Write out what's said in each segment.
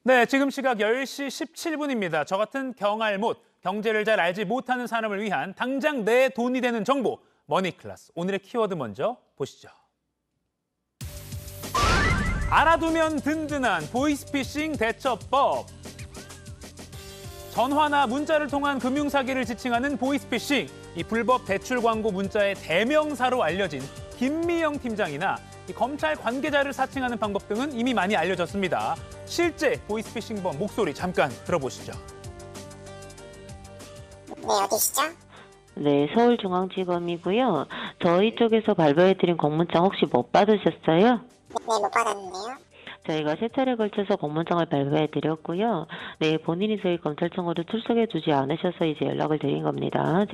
네, 지금 시각 10시 17분입니다. 저 같은 경알못, 경제를 잘 알지 못하는 사람을 위한 당장 내 돈이 되는 정보, 머니클래스. 오늘의 키워드 먼저 보시죠. 알아두면 든든한 보이스피싱 대처법. 전화나 문자를 통한 금융사기를 지칭하는 보이스피싱. 이 불법 대출 광고 문자의 대명사로 알려진 김미영 팀장이나 이 검찰 관계자를 사칭하는 방법 등은 이미 많이 알려졌습니다. 실제 보이스피싱범 목소리 잠깐 들어보시죠. 네, 어디시죠? 네, 서울중앙지검이고요. 저희 쪽에서 발부해드린 공문장 혹시 못 받으셨어요? 네, 못 받았는데요. 저희가 세 차례 걸쳐서 공문장을 발부해드렸고요. 네, 본인이 저희 검찰청으로 출석해주지 않으셔서 이제 연락을 드린 겁니다.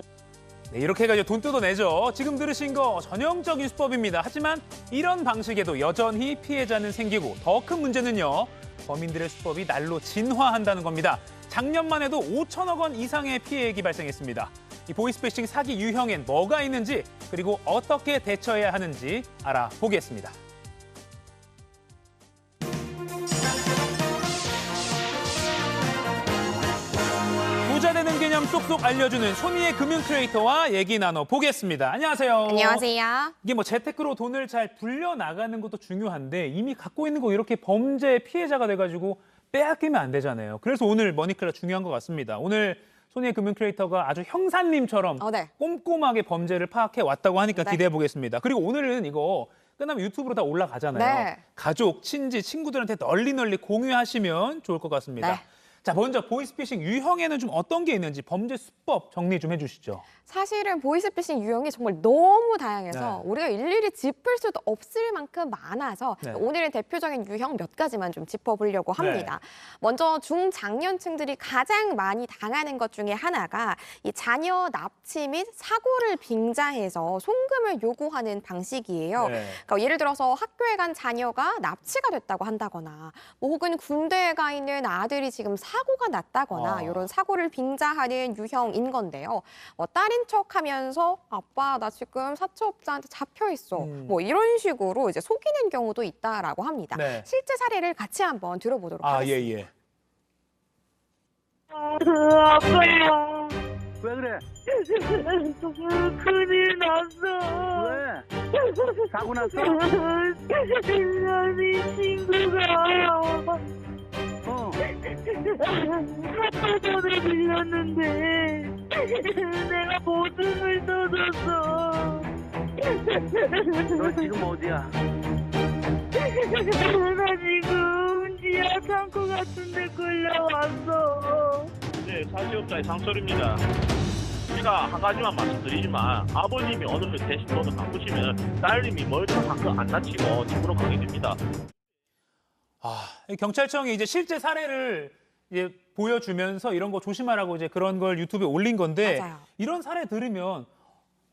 네, 이렇게 해가지고 돈 뜯어내죠. 지금 들으신 거 전형적인 수법입니다. 하지만 이런 방식에도 여전히 피해자는 생기고 더 큰 문제는요. 범인들의 수법이 날로 진화한다는 겁니다. 작년만 해도 5천억 원 이상의 피해액이 발생했습니다. 이 보이스피싱 사기 유형엔 뭐가 있는지 그리고 어떻게 대처해야 하는지 알아보겠습니다. 부자 되는 개념 쏙쏙 알려주는 손희의 금융 크리에이터와 얘기 나눠보겠습니다. 안녕하세요. 안녕하세요. 이게 뭐 재테크로 돈을 잘 불려나가는 것도 중요한데 이미 갖고 있는 거 이렇게 범죄의 피해자가 돼가지고 빼앗기면 안 되잖아요. 그래서 오늘 머니클래스 중요한 것 같습니다. 오늘 손희의 금융 크리에이터가 아주 형사님처럼 네. 꼼꼼하게 범죄를 파악해 왔다고 하니까 네. 기대해 보겠습니다. 그리고 오늘은 이거 끝나면 유튜브로 다 올라가잖아요. 네. 가족, 친지, 친구들한테 널리 공유하시면 좋을 것 같습니다. 네. 자, 먼저 보이스피싱 유형에는 좀 어떤 게 있는지 범죄 수법 정리 좀 해주시죠. 사실은 보이스피싱 유형이 정말 너무 다양해서 네. 우리가 일일이 짚을 수도 없을 만큼 많아서 네. 오늘은 대표적인 유형 몇 가지만 좀 짚어보려고 합니다. 먼저 중장년층들이 가장 많이 당하는 것 중에 하나가 이 자녀 납치 및 사고를 빙자해서 송금을 요구하는 방식이에요. 네. 그러니까 예를 들어서 학교에 간 자녀가 납치가 됐다고 한다거나 뭐 혹은 군대에 가 있는 아들이 지금 사고가 났다거나 이런 사고를 빙자하는 유형인 건데요. 딸인 척하면서 아빠 나 지금 사채업자한테 잡혀 있어. 뭐 이런 식으로 이제 속이는 경우도 있다라고 합니다. 네. 실제 사례를 같이 한번 들어보도록 하겠습니다. 예. 아빠야. 왜 그래? 큰일 났어. 왜? 사고 났어? 나네 친구가 사건을 빌렸는데 내가 보증을 써줬어. 너 지금 어디야? 나 지금 지하 창고 같은 데 끌려왔어. 네, 사기업자의 상설입니다. 제가 한 가지만 말씀드리지만 아버님이 어느 대신 돈을 갚으시면 딸님이 멀쩡한 안 다치고 집으로 가게 됩니다. 경찰청이 이제 실제 사례를 이제 보여주면서 이런 거 조심하라고 이제 그런 걸 유튜브에 올린 건데 맞아요. 이런 사례 들으면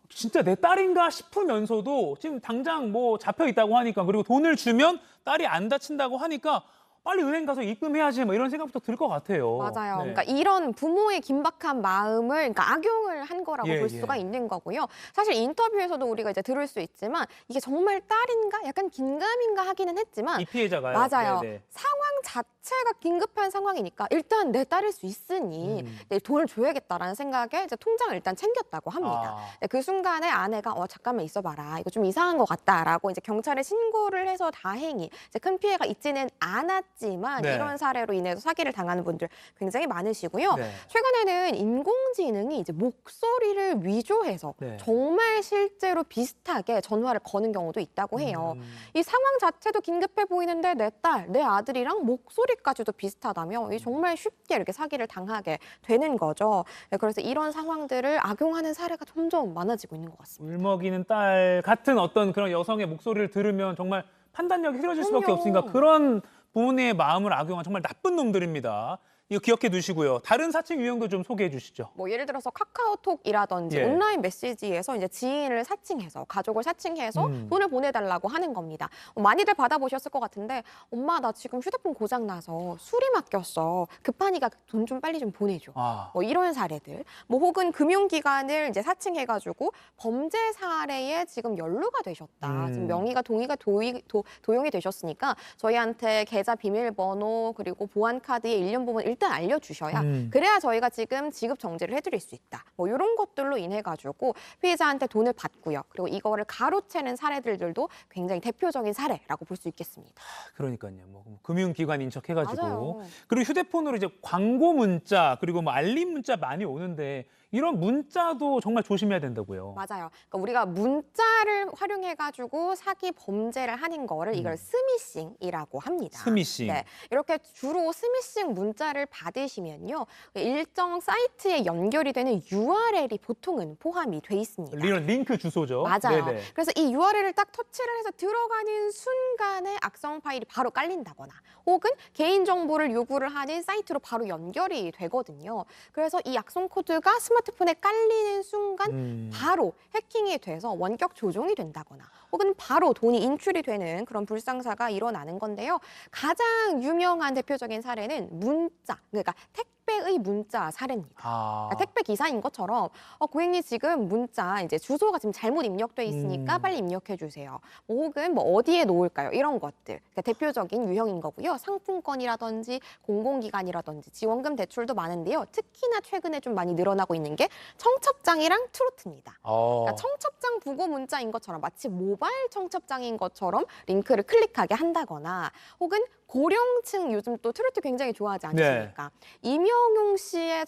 진짜 내 딸인가 싶으면서도 지금 당장 뭐 잡혀 있다고 하니까 그리고 돈을 주면 딸이 안 다친다고 하니까 빨리 은행 가서 입금해야지 뭐 이런 생각부터 들 것 같아요. 맞아요. 네. 그러니까 이런 부모의 긴박한 마음을 그러니까 악용을 한 거라고 예, 볼 수가 있는 거고요. 사실 인터뷰에서도 우리가 이제 들을 수 있지만 이게 정말 딸인가 약간 긴가민가 하기는 했지만 이 피해자가요. 맞아요. 네네. 상황 자체가 긴급한 상황이니까 일단 내 딸일 수 있으니 내 돈을 줘야겠다라는 생각에 이제 통장을 일단 챙겼다고 합니다. 네, 그 순간에 아내가 잠깐만 있어봐라. 이거 좀 이상한 것 같다라고 이제 경찰에 신고를 해서 다행히 이제 큰 피해가 있지는 않았지만 네. 이런 사례로 인해서 사기를 당하는 분들 굉장히 많으시고요. 네. 최근에는 인공지능이 이제 목소리를 위조해서 네. 정말 실제로 비슷하게 전화를 거는 경우도 있다고 해요. 이 상황 자체도 긴급해 보이는데 내 딸, 내 아들이랑 목소리까지도 비슷하다면 이 정말 쉽게 이렇게 사기를 당하게 되는 거죠. 네, 그래서 이런 상황들을 악용하는 사례가 점점 많아지고 있는 것 같습니다. 울먹이는 딸 같은 어떤 그런 여성의 목소리를 들으면 정말 판단력이 흐려질 수밖에 그럼요. 없으니까 그런 부모님의 마음을 악용한 정말 나쁜 놈들입니다. 이거 기억해 두시고요. 다른 사칭 유형도 좀 소개해 주시죠. 뭐 예를 들어서 카카오톡이라든지 예. 온라인 메시지에서 이제 지인을 사칭해서 가족을 사칭해서 돈을 보내달라고 하는 겁니다. 많이들 받아보셨을 것 같은데 엄마 나 지금 휴대폰 고장 나서 수리 맡겼어. 급하니까 돈 좀 빨리 좀 보내줘. 아. 뭐 이런 사례들. 뭐 혹은 금융기관을 이제 사칭해가지고 범죄 사례에 지금 연루가 되셨다. 지금 명의가 동의가 도용이 되셨으니까 저희한테 계좌 비밀번호 그리고 보안카드의 일련 부분 일단 알려주셔야 그래야 저희가 지금 지급 정지를 해드릴 수 있다. 뭐 이런 것들로 인해 가지고 피해자한테 돈을 받고요. 그리고 이거를 가로채는 사례들도 굉장히 대표적인 사례라고 볼 수 있겠습니다. 그러니까요. 뭐 금융기관 인척해가지고 맞아요. 그리고 휴대폰으로 이제 광고 문자 그리고 뭐 알림 문자 많이 오는데 이런 문자도 정말 조심해야 된다고요. 맞아요. 그러니까 우리가 문자를 활용해가지고 사기 범죄를 하는 거를 이걸 스미싱이라고 합니다. 스미싱. 네, 이렇게 주로 스미싱 문자를 받으시면요, 일정 사이트에 연결이 되는 URL이 보통은 포함이 돼 있습니다. 이런 링크 주소죠. 맞아요. 네네. 그래서 이 URL을 딱 터치를 해서 들어가는 순간에 악성 파일이 바로 깔린다거나 혹은 개인정보를 요구를 하는 사이트로 바로 연결이 되거든요. 그래서 이 악성 코드가 스마트폰에 깔리는 순간 바로 해킹이 돼서 원격 조종이 된다거나 혹은 바로 돈이 인출이 되는 그런 불상사가 일어나는 건데요. 가장 유명한 대표적인 사례는 문자, 그러니까 택배의 문자 사례입니다. 아. 그러니까 택배 기사인 것처럼 고객님 지금 문자 이제 주소가 지금 잘못 입력돼 있으니까 빨리 입력해 주세요. 뭐 혹은 뭐 어디에 놓을까요? 이런 것들. 그러니까 대표적인 유형인 거고요. 상품권이라든지 공공기관이라든지 지원금 대출도 많은데요. 특히나 최근에 좀 많이 늘어나고 있는 게 청첩장이랑 트로트입니다. 그러니까 청첩장 부고 문자인 것처럼 마치 모바일 청첩장인 것처럼 링크를 클릭하게 한다거나 혹은 고령층 요즘 또 트로트 굉장히 좋아하지 않으십니까? 이명용 씨의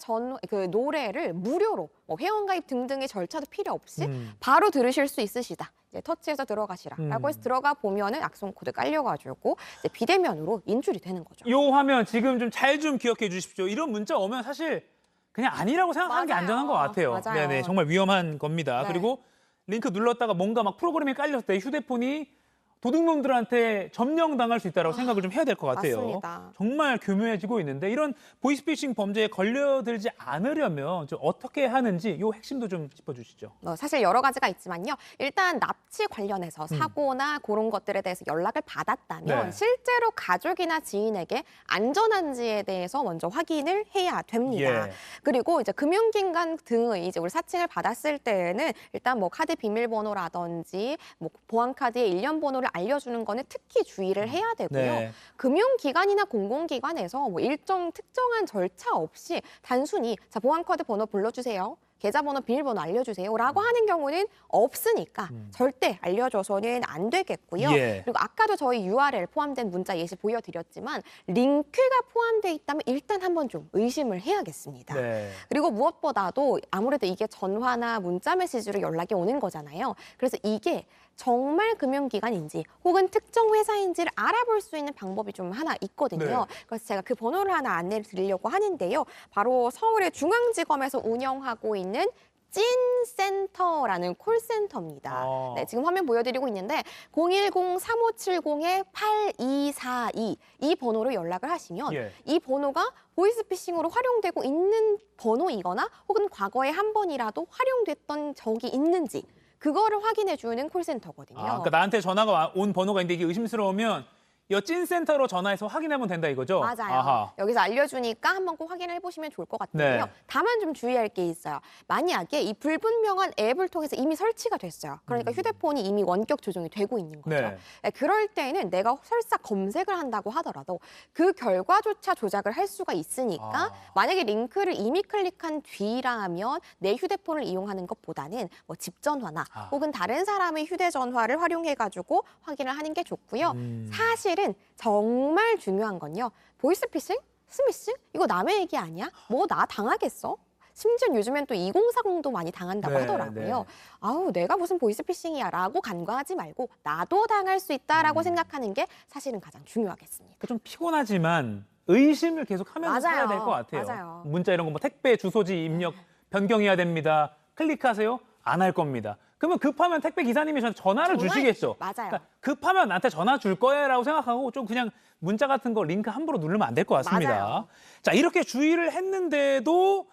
그 노래를 무료로 뭐 회원가입 등등의 절차도 필요 없이 바로 들으실 수 있으시다. 이제 터치해서 들어가시라라고 해서 들어가 보면은 악성 코드 깔려가지고 이제 비대면으로 인출이 되는 거죠. 요 화면 지금 좀 잘 좀 기억해 주십시오. 이런 문자 오면 사실 그냥 아니라고 생각하는 게 맞아요. 안전한 것 같아요. 맞아요. 네네, 정말 위험한 겁니다. 네. 그리고 링크 눌렀다가 뭔가 막 프로그램이 깔렸을 때 휴대폰이 도둑놈들한테 점령당할 수 있다고 생각을 좀 해야 될 것 같아요. 맞습니다. 정말 교묘해지고 있는데 이런 보이스피싱 범죄에 걸려들지 않으려면 좀 어떻게 하는지 요 핵심도 좀 짚어주시죠. 사실 여러 가지가 있지만요. 일단 납치 관련해서 사고나 그런 것들에 대해서 연락을 받았다면 네. 실제로 가족이나 지인에게 안전한지에 대해서 먼저 확인을 해야 됩니다. 예. 그리고 이제 금융기관 등의 이제 우리 사칭을 받았을 때에는 일단 뭐 카드 비밀번호라든지 뭐 보안카드의 일련 번호를 알려주는 거는 특히 주의를 해야 되고요. 네. 금융기관이나 공공기관에서 뭐 일정 특정한 절차 없이 단순히 자 보안카드 번호 불러주세요. 계좌번호, 비밀번호 알려주세요라고 하는 경우는 없으니까 절대 알려줘서는 안 되겠고요. 예. 그리고 아까도 저희 URL 포함된 문자 예시 보여드렸지만 링크가 포함되어 있다면 일단 한번 좀 의심을 해야겠습니다. 네. 그리고 무엇보다도 아무래도 이게 전화나 문자 메시지로 연락이 오는 거잖아요. 그래서 이게 정말 금융기관인지 혹은 특정 회사인지를 알아볼 수 있는 방법이 좀 하나 있거든요. 네. 그래서 제가 그 번호를 하나 안내를 드리려고 하는데요. 바로 서울의 중앙지검에서 운영하고 있는 찐센터라는 콜센터입니다. 네, 지금 화면 보여드리고 있는데 010-3570-8242 이 번호로 연락을 하시면 예. 이 번호가 보이스피싱으로 활용되고 있는 번호이거나 혹은 과거에 한 번이라도 활용됐던 적이 있는지 그거를 확인해주는 콜센터거든요. 그러니까 나한테 전화가 온 번호가 있는데 이게 의심스러우면 이 찐센터로 전화해서 확인하면 된다 이거죠? 맞아요. 아하. 여기서 알려주니까 한번 꼭 확인을 해보시면 좋을 것 같은데요. 네. 다만 좀 주의할 게 있어요. 만약에 이 불분명한 앱을 통해서 이미 설치가 됐어요. 그러니까 휴대폰이 이미 원격 조종이 되고 있는 거죠. 네. 네, 그럴 때는 내가 설사 검색을 한다고 하더라도 그 결과조차 조작을 할 수가 있으니까 만약에 링크를 이미 클릭한 뒤라면 내 휴대폰을 이용하는 것보다는 뭐 집전화나 혹은 다른 사람의 휴대전화를 활용해가지고 확인을 하는 게 좋고요. 사실은 정말 중요한 건요. 보이스피싱? 스미싱? 이거 남의 얘기 아니야? 뭐 나 당하겠어? 심지어 요즘엔 또 2040도 많이 당한다고 네, 하더라고요. 네. 아우 내가 무슨 보이스피싱이야 라고 간과하지 말고 나도 당할 수 있다라고 생각하는 게 사실은 가장 중요하겠습니다. 좀 피곤하지만 의심을 계속하면서 살아야 맞아요. 될 것 같아요. 맞아요. 문자 이런 거 뭐 택배 주소지 입력 변경해야 됩니다. 클릭하세요. 안 할 겁니다. 그러면 급하면 택배 기사님이 저한테 전화를 주시겠죠. 맞아요. 그러니까 급하면 나한테 전화 줄 거야라고 생각하고 좀 그냥 문자 같은 거 링크 함부로 누르면 안 될 것 같습니다. 맞아요. 자, 이렇게 주의를 했는데도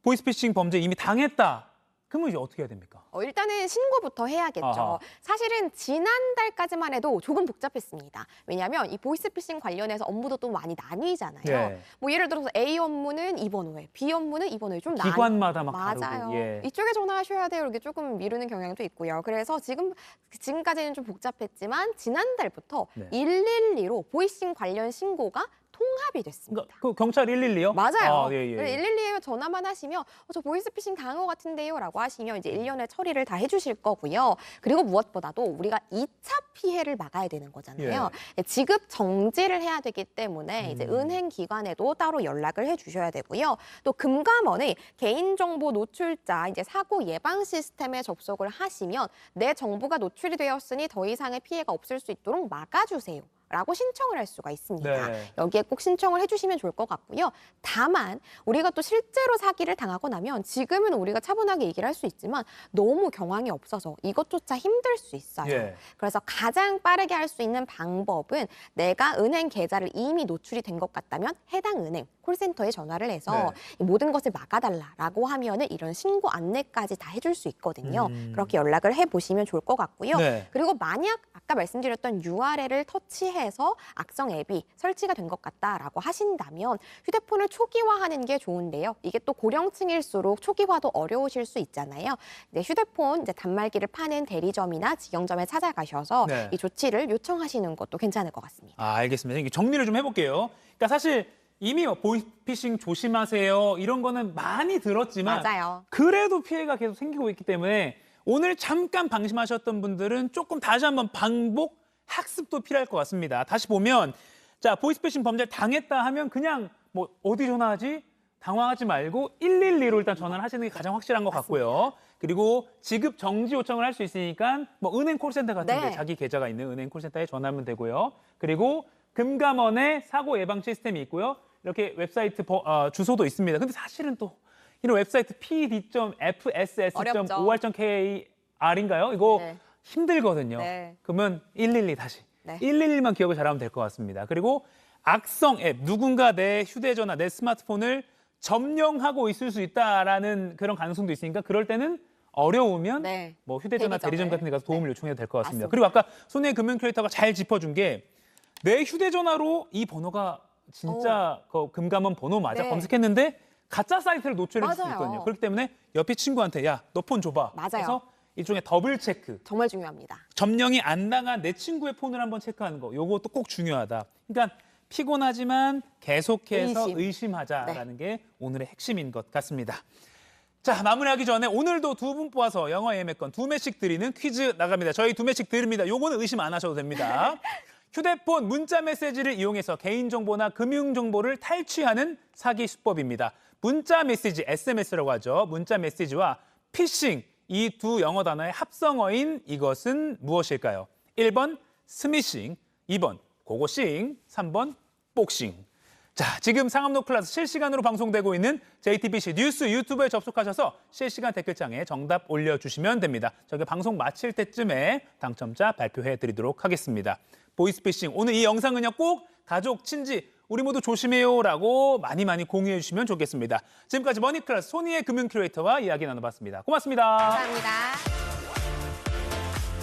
보이스피싱 범죄 이미 당했다. 그러면 이제 어떻게 해야 됩니까? 일단은 신고부터 해야겠죠. 아하. 사실은 지난달까지만 해도 조금 복잡했습니다. 왜냐하면 이 보이스피싱 관련해서 업무도 또 많이 나뉘잖아요. 예. 뭐 예를 들어서 A 업무는 이 번호에, B 업무는 이 번호에 좀 기관마다 막 맞아요. 다르고. 예. 이쪽에 전화하셔야 돼요. 이렇게 조금 미루는 경향도 있고요. 그래서 지금까지는 좀 복잡했지만 지난달부터 네. 112로 보이싱 관련 신고가 통합이 됐습니다. 그러니까 그 경찰 112요? 맞아요. 아, 예, 예. 112에 전화만 하시면 저 보이스피싱 당한 것 같은데요 라고 하시면 이제 1년에 처리를 다 해주실 거고요. 그리고 무엇보다도 우리가 2차 피해를 막아야 되는 거잖아요. 지급 정지를 해야 되기 때문에 이제 은행 기관에도 따로 연락을 해주셔야 되고요. 또 금감원의 개인정보 노출자 이제 사고 예방 시스템에 접속을 하시면 내 정보가 노출이 되었으니 더 이상의 피해가 없을 수 있도록 막아주세요. 라고 신청을 할 수가 있습니다. 네. 여기에 꼭 신청을 해주시면 좋을 것 같고요. 다만 우리가 또 실제로 사기를 당하고 나면 지금은 우리가 차분하게 얘기를 할 수 있지만 너무 경황이 없어서 이것조차 힘들 수 있어요. 예. 그래서 가장 빠르게 할 수 있는 방법은 내가 은행 계좌를 이미 노출이 된 것 같다면 해당 은행 콜센터에 전화를 해서 이 모든 것을 막아달라라고 하면은 이런 신고 안내까지 다 해줄 수 있거든요. 그렇게 연락을 해보시면 좋을 것 같고요. 네. 그리고 만약 아까 말씀드렸던 URL을 터치해서 악성 앱이 설치가 된 것 같다라고 하신다면 휴대폰을 초기화하는 게 좋은데요. 이게 또 고령층일수록 초기화도 어려우실 수 있잖아요. 이제 휴대폰 이제 단말기를 파는 대리점이나 직영점에 찾아가셔서 네. 이 조치를 요청하시는 것도 괜찮을 것 같습니다. 아, 알겠습니다. 이게 정리를 좀 해볼게요. 그러니까 사실 이미 보이스피싱 조심하세요. 이런 거는 많이 들었지만 맞아요. 그래도 피해가 계속 생기고 있기 때문에 오늘 잠깐 방심하셨던 분들은 조금 다시 한번 반복 학습도 필요할 것 같습니다. 다시 보면 자, 보이스피싱 범죄를 당했다 하면 그냥 뭐 어디 전화하지? 당황하지 말고 112로 일단 전화를 하시는 게 가장 확실한 것 같고요. 그리고 지급 정지 요청을 할 수 있으니까 뭐 은행 콜센터 같은데 네. 자기 계좌가 있는 은행 콜센터에 전화하면 되고요. 그리고 금감원의 사고 예방 시스템이 있고요. 이렇게 웹사이트 주소도 있습니다. 근데 사실은 또 이런 웹사이트 pd.fss.or.kr인가요? 이거 네. 힘들거든요. 네. 그러면 112 다시. 네. 111만 기억을 잘하면 될 것 같습니다. 그리고 악성 앱, 누군가 내 휴대전화, 내 스마트폰을 점령하고 있을 수 있다라는 그런 가능성도 있으니까 그럴 때는 어려우면 네. 뭐 휴대전화 대리점을. 대리점 같은 데 가서 도움을 요청해도 될 것 같습니다. 맞습니다. 그리고 아까 손해 금융 큐레이터가 잘 짚어준 게 내 휴대전화로 이 번호가 진짜 그 금감원 번호 맞아 네. 검색했는데 가짜 사이트를 노출할 수 맞아요. 있거든요. 그렇기 때문에 옆에 친구한테 야, 너 폰 줘봐. 맞아요. 그래서 일종의 더블 체크. 정말 중요합니다. 점령이 안 당한 내 친구의 폰을 한번 체크하는 거. 요것도 꼭 중요하다. 그러니까 피곤하지만 계속해서 의심하자라는 게 오늘의 핵심인 것 같습니다. 자, 마무리하기 전에 오늘도 두 분 뽑아서 영어 예매권 2매씩 드리는 퀴즈 나갑니다. 저희 2매씩 드립니다. 요거는 의심 안 하셔도 됩니다. 휴대폰 문자 메시지를 이용해서 개인정보나 금융정보를 탈취하는 사기 수법입니다. 문자 메시지, SMS라고 하죠. 문자 메시지와 피싱, 이 두 영어 단어의 합성어인 이것은 무엇일까요? 1번 스미싱, 2번 고고싱, 3번 복싱. 자, 지금 상암로 클래스 실시간으로 방송되고 있는 JTBC 뉴스 유튜브에 접속하셔서 실시간 댓글창에 정답 올려주시면 됩니다. 저기 방송 마칠 때쯤에 당첨자 발표해드리도록 하겠습니다. 보이스피싱, 오늘 이 영상은요 꼭 가족, 친지, 우리 모두 조심해요라고 많이 공유해 주시면 좋겠습니다. 지금까지 머니클래스 손희의 금융 큐레이터와 이야기 나눠봤습니다. 고맙습니다. 감사합니다.